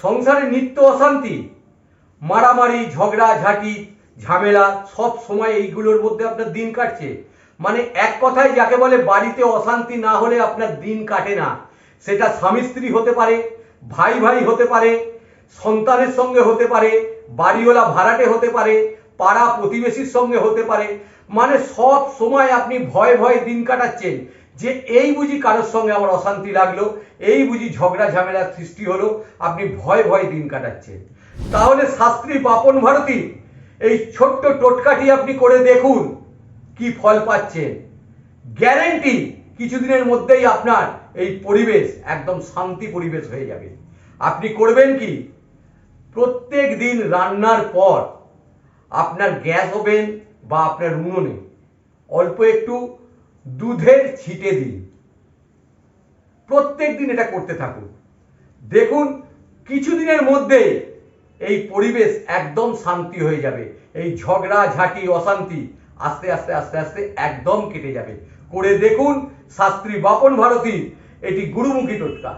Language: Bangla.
সংসারে নিত্য অশান্তি, মারামারি, ঝগড়া ঝাঁটি, ঝামেলা, সব সময় এইগুলোর মধ্যে আপনার দিন কাটছে। মানে এক কথায় যাকে বলে বাড়িতে অশান্তি না হলে আপনার দিন কাটে না। সেটা স্বামী স্ত্রী হতে পারে, ভাই ভাই হতে পারে, সন্তানের সঙ্গে হতে পারে, বাড়িওয়ালা ভাড়াটে হতে পারে, পাড়া প্রতিবেশীর সঙ্গে হতে পারে। মানে সব সময় আপনি ভয়ে ভয়ে দিন কাটাচ্ছেন যে এই বুঝি কারোর সঙ্গে আমার অশান্তি লাগলো, এই বুঝি ঝগড়া ঝামেলার সৃষ্টি হলো, আপনি ভয়ে ভয়ে দিন কাটাচ্ছেন। তাহলে শাস্ত্রী বাপন ভারতী এই ছোট্ট টোটকাটি আপনি করে দেখুন কি ফল পাচ্ছেন। গ্যারেন্টি কিছুদিনের মধ্যেই আপনার এই পরিবেশ একদম শান্তি পরিবেশ হয়ে যাবে। আপনি করবেন কি, প্রত্যেক দিন রান্নার পর আপনার গ্যাস ওভেন বা আপনার উনুনে অল্প একটু দুধের ছিটে দিন। প্রত্যেক দিন এটা করতে থাকুন, দেখুন কিছুদিনের মধ্যে এই পরিবেশ একদম শান্তি হয়ে যাবে। এই ঝগড়া ঝাঁটি অশান্তি আস্তে আস্তে আস্তে আস্তে একদম কেটে যাবে। করে দেখুন শাস্ত্রী বাপন ভারতী এটি গুরুমুখী টোটকা।